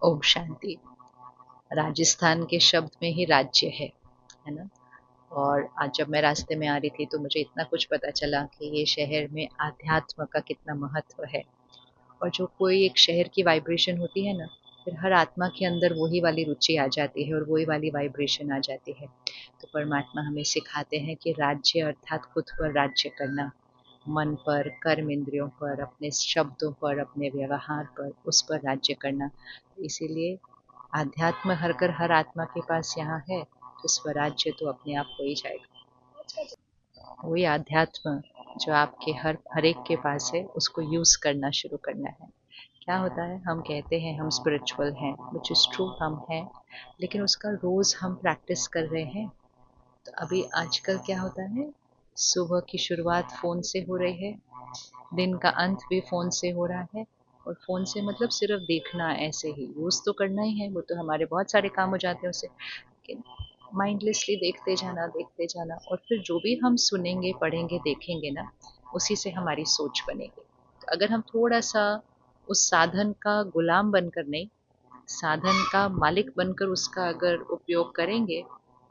ओम शांति। राजस्थान के शब्द में ही राज्य है ना। और आज जब मैं रास्ते में आ रही थी तो मुझे इतना कुछ पता चला कि ये शहर में आध्यात्म का कितना महत्व है। और जो कोई एक शहर की वाइब्रेशन होती है ना, फिर हर आत्मा के अंदर वही वाली रुचि आ जाती है और वही वाली वाइब्रेशन आ जाती है। तो परमात्मा हमें सिखाते हैं कि राज्य अर्थात खुद पर राज्य करना, मन पर, कर्म इंद्रियों पर, अपने शब्दों पर, अपने व्यवहार पर, उस पर राज्य करना। इसीलिए आध्यात्म हर आत्मा के पास यहाँ है, तो स्वराज्य तो अपने आप हो ही जाएगा। वही आध्यात्म जो आपके हर एक के पास है, उसको यूज करना शुरू करना है। क्या होता है, हम कहते हैं हम स्पिरिचुअल हैं, विच इज ट्रू, हम हैं, लेकिन उसका रोज हम प्रैक्टिस कर रहे हैं। तो अभी आजकल क्या होता है, सुबह की शुरुआत फोन से हो रही है, दिन का अंत भी फ़ोन से हो रहा है। और फ़ोन से मतलब सिर्फ देखना, ऐसे ही यूज़ तो करना ही है, वो तो हमारे बहुत सारे काम हो जाते हैं उससे, लेकिन माइंडलेसली देखते जाना और फिर जो भी हम सुनेंगे, पढ़ेंगे, देखेंगे ना, उसी से हमारी सोच बनेगी। तो अगर हम थोड़ा-सा उस साधन का गुलाम बनकर नहीं, साधन का मालिक बनकर उसका अगर उपयोग करेंगे,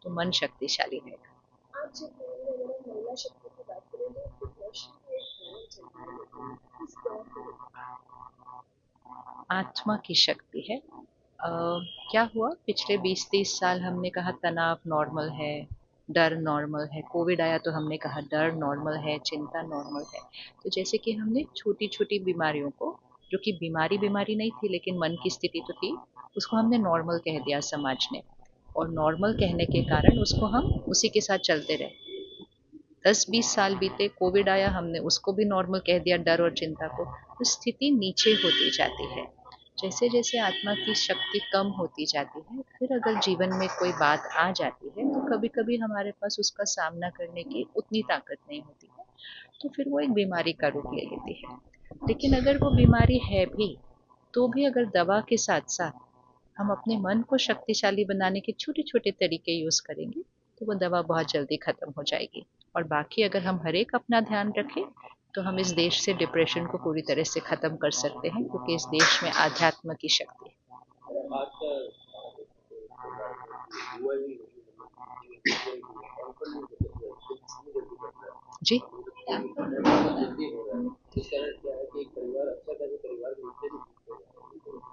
तो मन शक्तिशाली रहेगा। आप जब महिला शक्ति की बात करें तो डिप्रेशन में एक दौर चल रहा है, लेकिन किस दौर में आत्मा की शक्ति है। क्या हुआ, पिछले 20-30 साल हमने कहा तनाव नॉर्मल है, डर नॉर्मल है, कोविड आया तो हमने कहा डर नॉर्मल है, चिंता नॉर्मल है। तो जैसे कि हमने छोटी छोटी बीमारियों को, जो कि बीमारी बीमारी नहीं थी लेकिन मन की स्थिति तो थी, उसको हमने नॉर्मल कह दिया समाज ने। और नॉर्मल कहने के कारण उसको हम उसी के साथ चलते रहे। 10-20 साल बीते, कोविड आया, हमने उसको भी नॉर्मल कह दिया, डर और चिंता को। तो स्थिति नीचे होती जाती है। जैसे जैसे आत्मा की शक्ति कम होती जाती है, फिर अगर जीवन में कोई बात आ जाती है तो कभी कभी हमारे पास उसका सामना करने की उतनी ताकत नहीं होती है, तो फिर वो एक बीमारी का रूप ले लेती है। लेकिन अगर वो बीमारी है भी, तो भी अगर दवा के साथ साथ हम अपने मन को शक्तिशाली बनाने के छोटे छोटे तरीके यूज करेंगे, तो वो दवा बहुत जल्दी खत्म हो जाएगी। और बाकी अगर हम हर एक अपना ध्यान रखें, तो हम इस देश से डिप्रेशन को पूरी तरह से खत्म कर सकते हैं, क्योंकि इस देश में आध्यात्म की शक्ति है। और आज का परिवार में युवा ही टेम्पल नहीं जल्दी करता है, जी। जल्दी हो रहा है। इस कारण क्या है कि एक परिवार अच्छा था, जो परिवार मिलते नहीं जुलते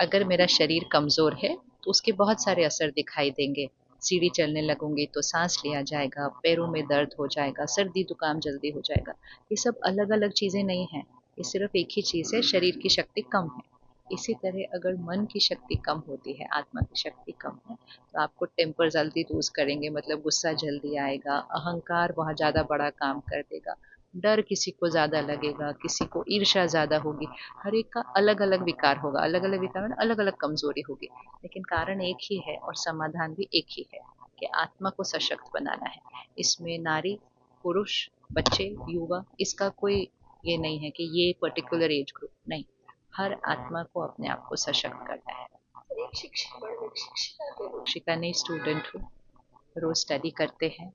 अगर मेरा शरीर कमजोर है तो उसके बहुत सारे असर दिखाई देंगे। सीढ़ी चलने लगूंगी तो सांस लिया जाएगा, पैरों में दर्द हो जाएगा, सर्दी जुकाम जल्दी हो जाएगा। ये सब अलग अलग चीजें नहीं हैं, ये सिर्फ एक ही चीज है, शरीर की शक्ति कम है। इसी तरह अगर मन की शक्ति कम होती है, आत्मा की शक्ति कम है, तो आपको टेम्पर जल्दी लूज करेंगे, मतलब गुस्सा जल्दी आएगा, अहंकार बहुत ज्यादा बड़ा काम कर देगा, डर किसी को ज्यादा लगेगा, किसी को ईर्ष्या ज्यादा होगी। हर एक का अलग अलग विकार होगा, अलग अलग विकार में अलग अलग कमजोरी होगी, लेकिन कारण एक ही है और समाधान भी एक ही है, कि आत्मा को सशक्त बनाना है। इसमें नारी, पुरुष, बच्चे, युवा, इसका कोई ये नहीं है कि ये पर्टिकुलर एज ग्रुप नहीं, हर आत्मा को अपने आप को सशक्त करना है। एक शिक्षक बड़े एक शिक्षिका के रूप शिक्षा नहीं, स्टूडेंट हूँ, रोज स्टडी करते हैं,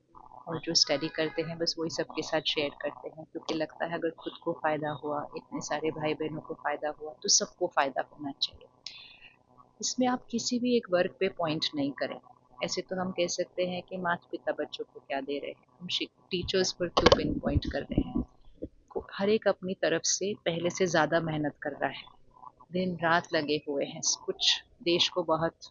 और जो स्टडी करते हैं बस वही सबके साथ शेयर करते हैं, क्योंकि लगता है अगर खुद को फायदा हुआ, इतने सारे भाई बहनों को फायदा हुआ, तो सबको फायदा होना चाहिए। इसमें आप किसी भी एक वर्ग पे पॉइंट नहीं करें। ऐसे तो हम कह सकते हैं कि माता पिता बच्चों को क्या दे रहे हैं, हम टीचर्स पर क्यों पिन पॉइंट कर रहे हैं। हर एक अपनी तरफ से पहले से ज़्यादा मेहनत कर रहा है, दिन रात लगे हुए हैं, कुछ देश को बहुत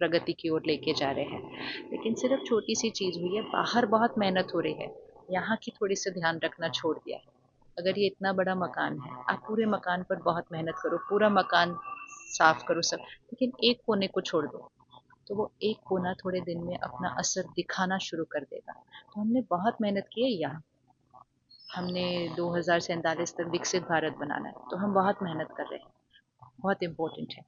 प्रगति की ओर लेके जा रहे हैं, लेकिन सिर्फ छोटी सी चीज़ हुई है, बाहर बहुत मेहनत हो रही है, यहाँ की थोड़ी सी ध्यान रखना छोड़ दिया है। अगर ये इतना बड़ा मकान है, आप पूरे मकान पर बहुत मेहनत करो, पूरा मकान साफ करो सब, लेकिन एक कोने को छोड़ दो, तो वो एक कोना थोड़े दिन में अपना असर दिखाना शुरू कर देगा। तो हमने बहुत मेहनत की है यहाँ, हमने 2047 तक विकसित भारत बनाना है, तो हम बहुत मेहनत कर रहे हैं, बहुत इम्पोर्टेंट है।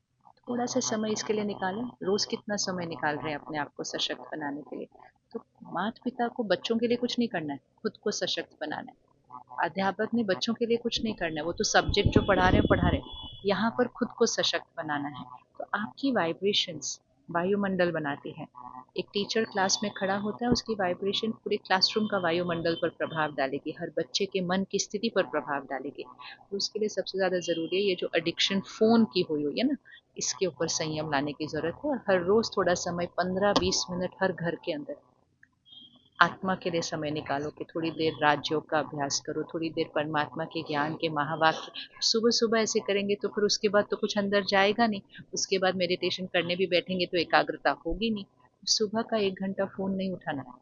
थोड़ा सा समय इसके लिए निकालें, रोज कितना समय निकाल रहे हैं अपने आप को सशक्त बनाने के लिए। तो माता पिता को बच्चों के लिए कुछ नहीं करना है, खुद को सशक्त बनाना है। अध्यापक ने बच्चों के लिए कुछ नहीं करना है, वो तो सब्जेक्ट जो पढ़ा रहे हैं पढ़ा रहे हैं, यहाँ पर खुद को सशक्त बनाना है। तो आपकी वाइब्रेशंस वायुमंडल बनाती है, एक टीचर क्लास में खड़ा होता है, उसकी वाइब्रेशन पूरे क्लासरूम का वायुमंडल पर प्रभाव डालेगी, हर बच्चे के मन की स्थिति पर प्रभाव डालेगी। तो उसके लिए सबसे ज़्यादा ज़रूरी है ये जो एडिक्शन फ़ोन की हुई है ना, इसके ऊपर संयम लाने की ज़रूरत है। और हर रोज़ थोड़ा समय 15-20 मिनट हर घर के अंदर आत्मा के लिए समय निकालो कि थोड़ी देर राजयोग का अभ्यास करो, थोड़ी देर परमात्मा के ज्ञान के महावाक्य सुबह सुबह ऐसे करेंगे तो फिर उसके बाद तो कुछ अंदर जाएगा नहीं। उसके बाद मेडिटेशन करने भी बैठेंगे तो एकाग्रता होगी नहीं। सुबह का 1 घंटा फ़ोन नहीं उठाना है।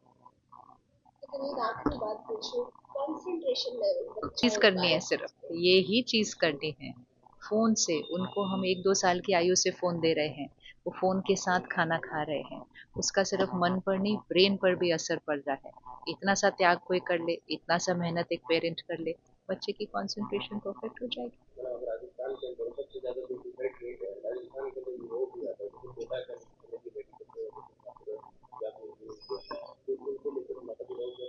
लेकिन एक आखिरी बात पूछूं, कंसंट्रेशन लेवल चीज़ बच्चों करनी का है, सिर्फ ये ही चीज़ करनी है। फ़ोन से उनको हम 1-2 साल की आयु से फ़ोन दे रहे हैं, वो फ़ोन के साथ खाना खा रहे हैं, उसका सिर्फ मन पर नहीं ब्रेन पर भी असर पड़ रहा है। इतना सा त्याग कोई कर ले, इतना सा मेहनत एक पेरेंट कर ले, बच्चे की कंसंट्रेशन परफेक्ट हो जाएगी। राजस्थान के अंदर सबसे ज्यादा जो सुसाइड रेट है राजस्थान के अंदर वो भी आता है, जो कोटा का की बेटी को या फिर उनको लेकर माता पिता को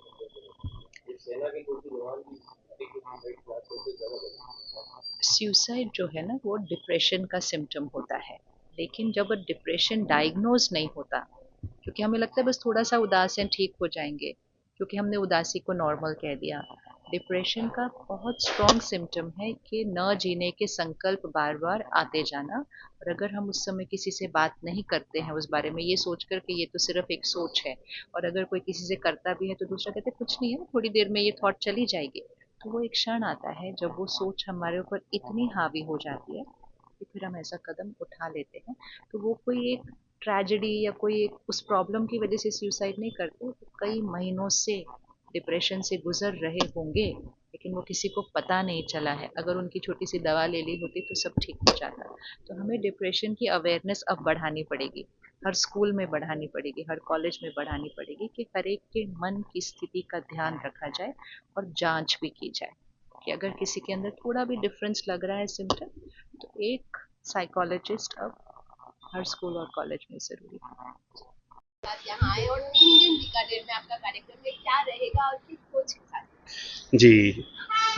एक सेना के कोई जवान भी अधिक सुसाइड क्लास से ज्यादा सुसाइड जो है ना वो डिप्रेशन का सिम्टम होता है, लेकिन जब डिप्रेशन डायग्नोज नहीं होता, क्योंकि हमें लगता है बस थोड़ा सा उदास हैं ठीक हो जाएंगे, क्योंकि हमने उदासी को नॉर्मल कह दिया। डिप्रेशन का बहुत स्ट्रॉन्ग सिम्टम है कि न जीने के संकल्प बार बार आते जाना, और अगर हम उस समय किसी से बात नहीं करते हैं उस बारे में ये सोच कर कि ये तो सिर्फ एक सोच है, और अगर कोई किसी से करता भी है तो दूसरा कहते कुछ नहीं है थोड़ी देर में ये थॉट चली जाएगी। तो वो एक क्षण आता है जब वो सोच हमारे ऊपर इतनी हावी हो जाती है कि फिर हम ऐसा कदम उठा लेते हैं। तो वो कोई एक ट्रेजेडी या कोई एक उस प्रॉब्लम की वजह से सुसाइड नहीं करते, वो कई महीनों से डिप्रेशन से गुजर रहे होंगे, लेकिन वो किसी को पता नहीं चला है। अगर उनकी छोटी सी दवा ले ली होती तो सब ठीक हो जाता। तो हमें डिप्रेशन की अवेयरनेस अब बढ़ानी पड़ेगी, हर स्कूल में बढ़ानी पड़ेगी, हर कॉलेज में बढ़ानी पड़ेगी कि हर एक के मन की स्थिति का ध्यान रखा जाए और जांच भी की जाए कि अगर किसी के अंदर थोड़ा भी डिफरेंस लग रहा है सिम्टम, तो एक साइकोलॉजिस्ट अब हर स्कूल और कॉलेज में ज़रूरी है। साथ यहाँ आए और 3 दिन बीकानेर में आपका कार्यक्रम में क्या रहेगा और किस सोच के साथ? जी,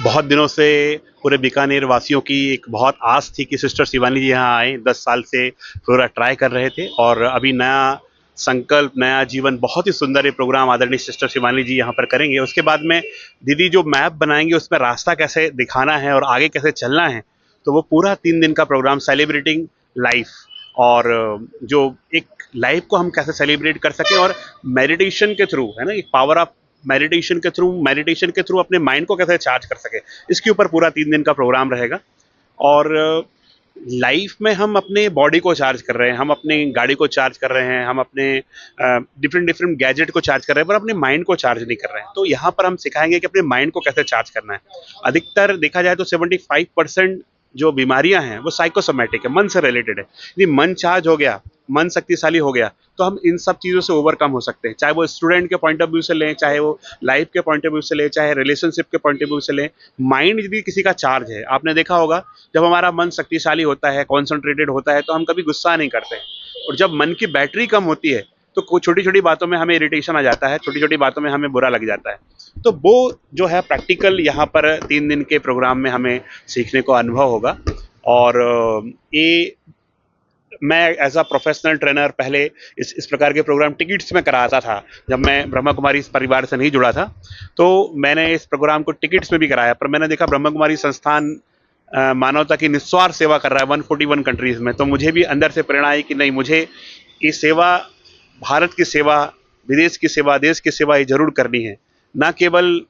बहुत दिनों से पूरे बीकानेर वासियों की एक बहुत आस थी कि सिस्टर शिवानी जी यहाँ आएँ, 10 साल से पूरा ट्राई कर रहे थे और अभी नया संकल्प, नया जीवन, बहुत ही सुंदर ये प्रोग्राम आदरणीय सिस्टर शिवानी जी यहाँ पर करेंगे। उसके बाद में दीदी जो मैप बनाएंगे उसमें रास्ता कैसे दिखाना है और आगे कैसे चलना है, तो वो पूरा 3 दिन का प्रोग्राम सेलिब्रेटिंग लाइफ, और जो एक लाइफ को हम कैसे सेलिब्रेट कर सकें और मेडिटेशन के थ्रू, है ना, एक पावर ऑफ मेडिटेशन के थ्रू अपने माइंड को कैसे चार्ज कर सके, इसके ऊपर पूरा 3 दिन का प्रोग्राम रहेगा। और लाइफ में हम अपने बॉडी को चार्ज कर रहे हैं, हम अपनी गाड़ी को चार्ज कर रहे हैं, हम अपने डिफरेंट डिफरेंट गैजेट को चार्ज कर रहे हैं, पर अपने माइंड को चार्ज नहीं कर रहे हैं। तो यहाँ पर हम सिखाएंगे कि अपने माइंड को कैसे चार्ज करना है। अधिकतर देखा जाए तो 75% जो बीमारियां हैं वो साइकोसोमैटिक है, मन से रिलेटेड है। यदि मन चार्ज हो गया, मन शक्तिशाली हो गया, तो हम इन सब चीज़ों से ओवरकम हो सकते हैं, चाहे वो स्टूडेंट के पॉइंट ऑफ व्यू से लें, चाहे वो लाइफ के पॉइंट ऑफ व्यू से लें, चाहे रिलेशनशिप के पॉइंट ऑफ व्यू से लें। माइंड यदि किसी का चार्ज है, आपने देखा होगा जब हमारा मन शक्तिशाली होता है, कॉन्सेंट्रेटेड होता है, तो हम कभी गुस्सा नहीं करते हैं। और जब मन की बैटरी कम होती है तो छोटी छोटी बातों में हमें इरिटेशन आ जाता है, छोटी छोटी बातों में हमें बुरा लग जाता है। तो वो जो है प्रैक्टिकल यहाँ पर 3 दिन के प्रोग्राम में हमें सीखने को अनुभव होगा। और ये मैं एज अ प्रोफेशनल ट्रेनर पहले इस प्रकार के प्रोग्राम टिकट्स में कराता था। जब मैं ब्रह्मा कुमारी इस परिवार से नहीं जुड़ा था तो मैंने इस प्रोग्राम को टिकट्स में भी कराया, पर मैंने देखा ब्रह्मा कुमारी संस्थान मानवता की निस्वार्थ सेवा कर रहा है 141 कंट्रीज में, तो मुझे भी अंदर से प्रेरणा आई कि नहीं, मुझे ये सेवा, भारत की सेवा, विदेश की सेवा, देश की सेवा ये जरूर करनी है। न केवल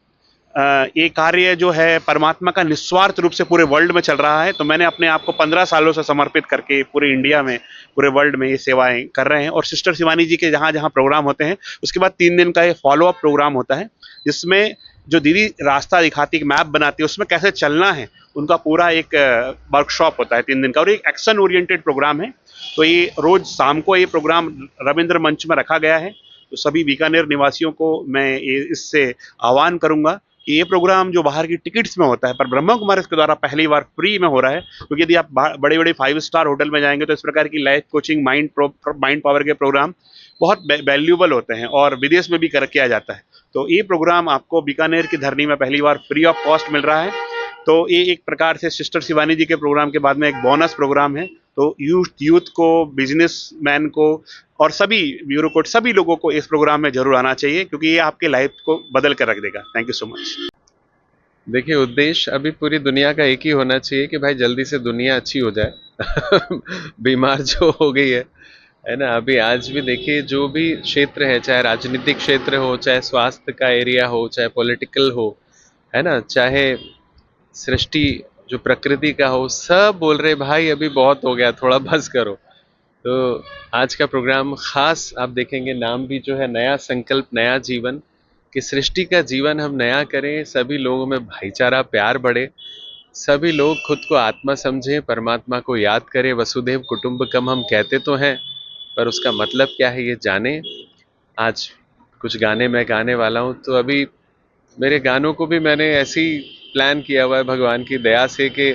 ये कार्य जो है परमात्मा का निस्वार्थ रूप से पूरे वर्ल्ड में चल रहा है, तो मैंने अपने आप को 15 सालों से समर्पित करके पूरे इंडिया में, पूरे वर्ल्ड में ये सेवाएं कर रहे हैं। और सिस्टर शिवानी जी के जहाँ जहाँ प्रोग्राम होते हैं उसके बाद 3 दिन का ये फॉलो अप प्रोग्राम होता है, जिसमें जो दीदी रास्ता दिखाती है, मैप बनाती है, उसमें कैसे चलना है, उनका पूरा एक वर्कशॉप होता है 3 दिन का, और एक एक्शन ओरिएंटेड प्रोग्राम है। तो ये रोज शाम को ये प्रोग्राम रविंद्र मंच में रखा गया है। तो सभी बीकानेर निवासियों को मैं इससे आह्वान करूंगा कि ये प्रोग्राम जो बाहर की टिकट्स में होता है, पर ब्रह्मा कुमारी के द्वारा पहली बार फ्री में हो रहा है, क्योंकि यदि आप बड़े बड़े 5 स्टार होटल में जाएंगे तो इस प्रकार की लाइफ कोचिंग, माइंड पावर के प्रोग्राम बहुत वैल्यूबल होते हैं और विदेश में भी किया जाता है। तो ये प्रोग्राम आपको बीकानेर की धरनी में पहली बार फ्री ऑफ कॉस्ट मिल रहा है। तो ये एक प्रकार से सिस्टर शिवानी जी के प्रोग्राम के बाद में एक बोनस प्रोग्राम है, तो यूथ को, बिजनेसमैन को और सभी ब्यूरोक्रेट, सभी लोगों को इस प्रोग्राम में जरूर आना चाहिए, क्योंकि ये आपके लाइफ को बदल कर रख देगा। Thank you so much. देखिए, उद्देश्य अभी पूरी दुनिया का एक ही होना चाहिए कि भाई जल्दी से दुनिया अच्छी हो जाए बीमार जो हो गई है ना। अभी आज भी देखिए, जो भी क्षेत्र है, चाहे राजनीतिक क्षेत्र हो, चाहे स्वास्थ्य का एरिया हो, चाहे पॉलिटिकल हो, है ना, चाहे सृष्टि जो प्रकृति का हो, सब बोल रहे भाई अभी बहुत हो गया, थोड़ा बस करो। तो आज का प्रोग्राम खास आप देखेंगे, नाम भी जो है नया संकल्प नया जीवन, कि सृष्टि का जीवन हम नया करें, सभी लोगों में भाईचारा प्यार बढ़े, सभी लोग खुद को आत्मा समझें, परमात्मा को याद करें। वसुधैव कुटुंबकम हम कहते तो हैं, पर उसका मतलब क्या है ये जाने। आज कुछ गाने मैं गाने वाला हूँ, तो अभी मेरे गानों को भी मैंने ऐसे ही प्लान किया हुआ है भगवान की दया से कि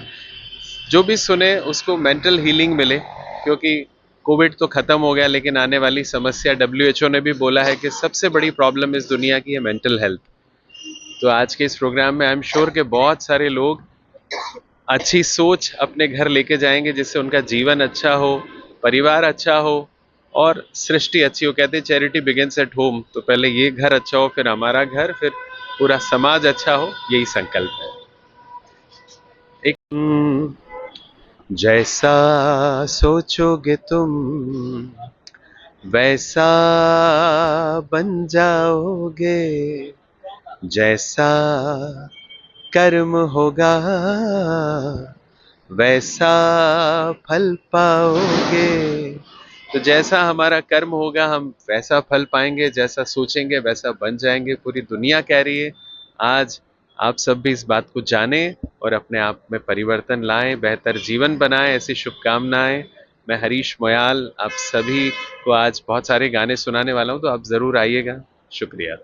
जो भी सुने उसको मेंटल हीलिंग मिले, क्योंकि कोविड तो खत्म हो गया, लेकिन आने वाली समस्या WHO ने भी बोला है कि सबसे बड़ी प्रॉब्लम इस दुनिया की है मेंटल हेल्थ। तो आज के इस प्रोग्राम में आई एम श्योर कि बहुत सारे लोग अच्छी सोच अपने घर लेके जाएंगे, जिससे उनका जीवन अच्छा हो, परिवार अच्छा हो और सृष्टि अच्छी हो। कहते हैं चैरिटी बिगिंस एट होम, तो पहले ये घर अच्छा हो, फिर हमारा घर, फिर पूरा समाज अच्छा हो, यही संकल्प है। एक जैसा सोचोगे तुम वैसा बन जाओगे, जैसा कर्म होगा वैसा फल पाओगे। तो जैसा हमारा कर्म होगा हम वैसा फल पाएंगे, जैसा सोचेंगे वैसा बन जाएंगे। पूरी दुनिया कह रही है, आज आप सब भी इस बात को जानें और अपने आप में परिवर्तन लाएं, बेहतर जीवन बनाएं। ऐसी शुभकामनाएं। मैं हरीश मोयाल आप सभी को आज बहुत सारे गाने सुनाने वाला हूं, तो आप जरूर आइएगा। शुक्रिया।